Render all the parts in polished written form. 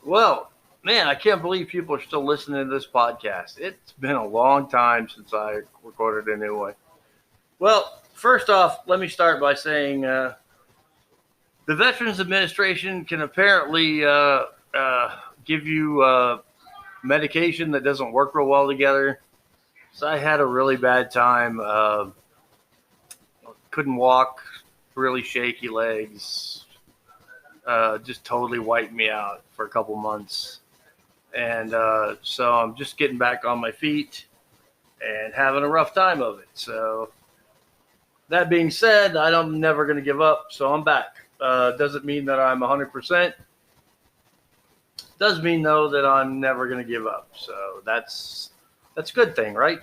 Well, man, I can't believe people are still listening to this podcast. It's been a long time since I recorded a new one. Well, first off, let me start by saying the Veterans Administration can apparently give you medication that doesn't work real well together. So I had a really bad time. Couldn't walk, really shaky legs. Just totally wiped me out for a couple months. And so I'm just getting back on my feet and having a rough time of it. So that being said, I'm never going to give up. So I'm back. Doesn't mean that I'm 100%. Does mean though that I'm never going to give up. So that's a good thing, right?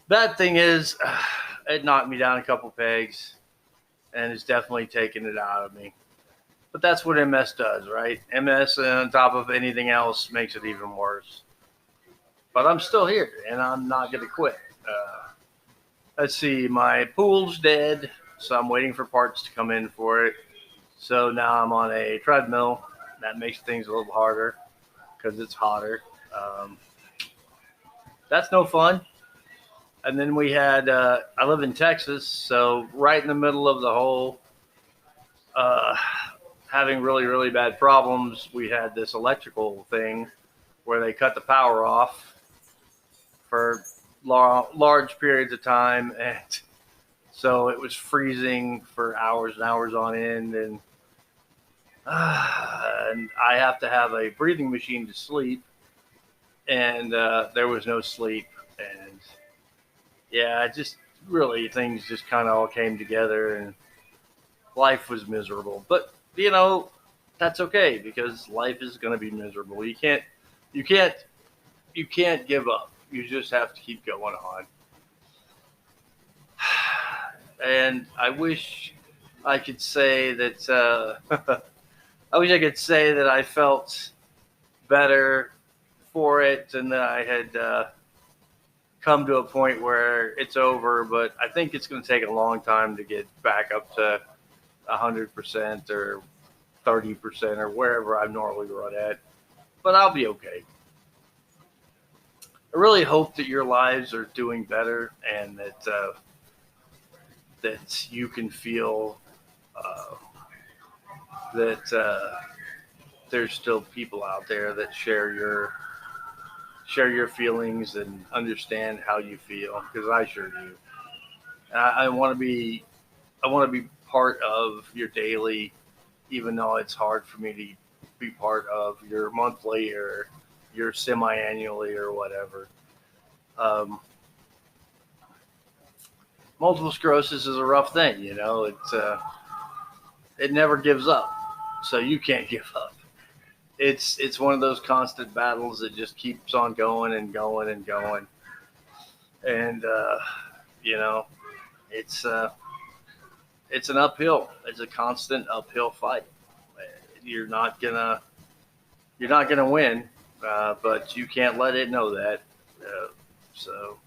Bad thing is, it knocked me down a couple pegs, and it's definitely taken it out of me. But that's what MS does, right? MS, on top of anything else, makes it even worse. But I'm still here, and I'm not going to quit. Let's see, my pool's dead, so I'm waiting for parts to come in for it. So now I'm on a treadmill. That makes things a little harder because it's hotter. Um, that's no fun. And then we had, I live in Texas, so right in the middle of the whole uh, having really, really bad problems, we had this electrical thing where they cut the power off for large periods of time. And so it was freezing for hours and hours on end. And I have to have a breathing machine to sleep. And there was no sleep. And yeah, just really things just kind of all came together and life was miserable. But, that's okay because life is going to be miserable. You can't, you can't give up. You just have to keep going on. And I wish I could say that, I wish I could say that I felt better for it and that I had come to a point where it's over, but I think it's going to take a long time to get back up to 100% or 30% or wherever I normally run at. But I'll be okay. I really hope that your lives are doing better and that you can feel uh, that there's still people out there that share your feelings and understand how you feel because I sure do. And I want to be part of your daily, even though it's hard for me to be part of your monthly or your semi-annually or whatever. Um, Multiple sclerosis is a rough thing, it never gives up, so you can't give up. It's one of those constant battles that just keeps on going and going and going, and you know it's it's an uphill. It's a constant uphill fight. You're not gonna you're not gonna win, but you can't let it know that. So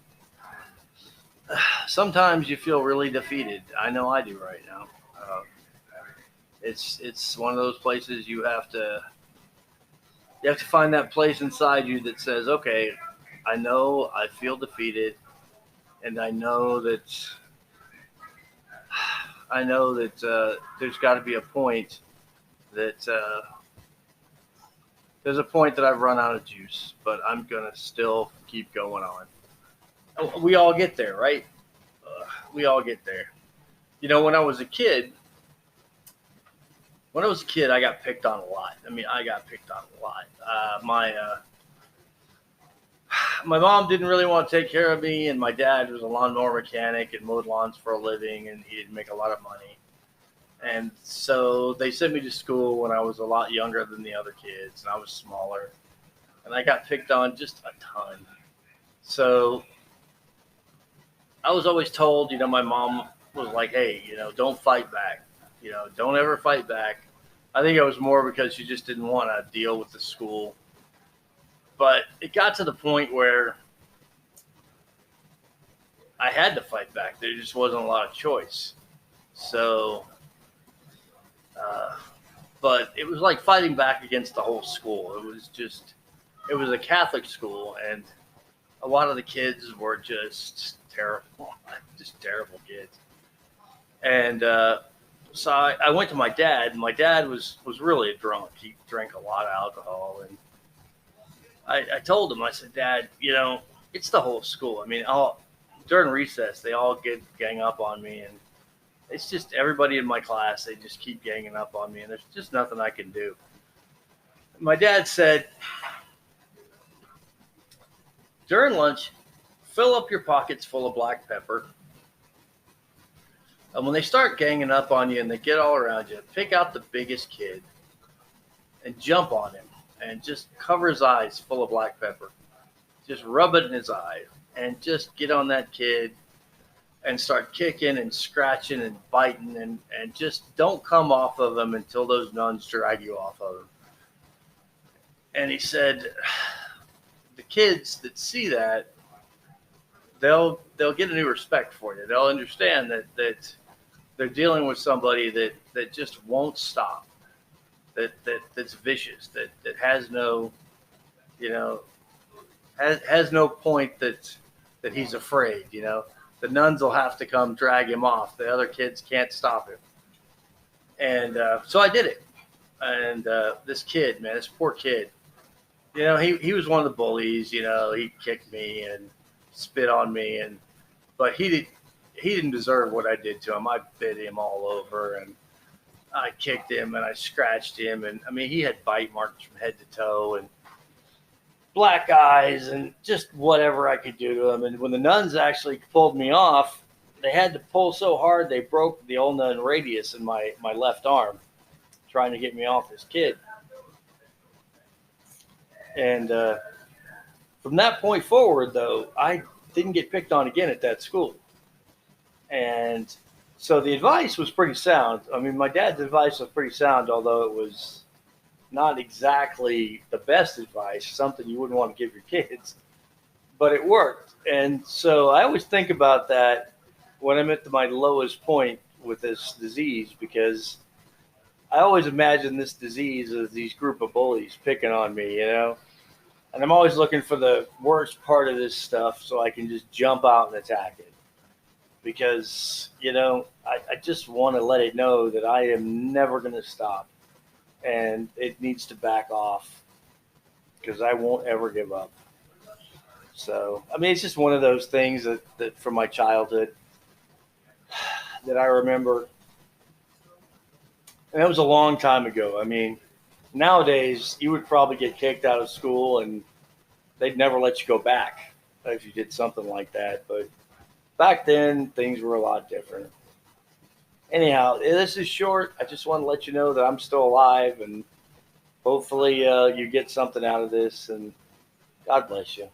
sometimes you feel really defeated. I know I do right now. Uh, it's one of those places you have to find that place inside you that says, okay, I know I feel defeated, and I know that there's got to be a point that there's a point that I've run out of juice, but I'm gonna still keep going on. We all get there, right? We all get there. When I was a kid, I got picked on a lot. I mean, I got picked on a lot. My mom didn't really want to take care of me, and my dad was a lawnmower mechanic and mowed lawns for a living, and he didn't make a lot of money. And so they sent me to school when I was a lot younger than the other kids, and I was smaller, and I got picked on just a ton. So I was always told, my mom was like, hey, don't fight back. Don't ever fight back. I think it was more because she just didn't want to deal with the school. But it got to the point where I had to fight back. There just wasn't a lot of choice. So, uh, but it was like fighting back against the whole school. It was a Catholic school, and a lot of the kids were just terrible, just terrible kids. And so I went to my dad, and my dad was really a drunk. He drank a lot of alcohol, and I told him, I said, Dad, it's the whole school. I mean, during recess, they all gang up on me, and it's just everybody in my class. They just keep ganging up on me, and there's just nothing I can do. My dad said, during lunch, fill up your pockets full of black pepper. And when they start ganging up on you and they get all around you, pick out the biggest kid and jump on him and just cover his eyes full of black pepper. Just rub it in his eye and just get on that kid and start kicking and scratching and biting and just don't come off of him until those nuns drag you off of him. And he said, the kids that see that, they'll get a new respect for you. They'll understand that they're dealing with somebody that just won't stop, that's vicious, that has no, has no point that he's afraid. The nuns will have to come drag him off. The other kids can't stop him. And so I did it. And this kid, man, this poor kid, he was one of the bullies. He kicked me and spit on me, but he didn't deserve what I did to him. I bit him all over, and I kicked him, and I scratched him, and I mean, he had bite marks from head to toe, and black eyes, and just whatever I could do to him. And when the nuns actually pulled me off, they had to pull so hard they broke the ulna radius in my left arm, trying to get me off this kid. And from that point forward, though, I didn't get picked on again at that school. And so the advice was pretty sound. I mean, my dad's advice was pretty sound, although it was not exactly the best advice, something you wouldn't want to give your kids. But it worked. And so I always think about that when I'm at my lowest point with this disease, because I always imagine this disease as these group of bullies picking on me, And I'm always looking for the worst part of this stuff so I can just jump out and attack it. Because, I just want to let it know that I am never going to stop. And it needs to back off because I won't ever give up. So, I mean, it's just one of those things that from my childhood that I remember. And that was a long time ago. I mean, nowadays, you would probably get kicked out of school and they'd never let you go back if you did something like that. But back then, things were a lot different. Anyhow, this is short. I just want to let you know that I'm still alive, and hopefully you get something out of this, and God bless you.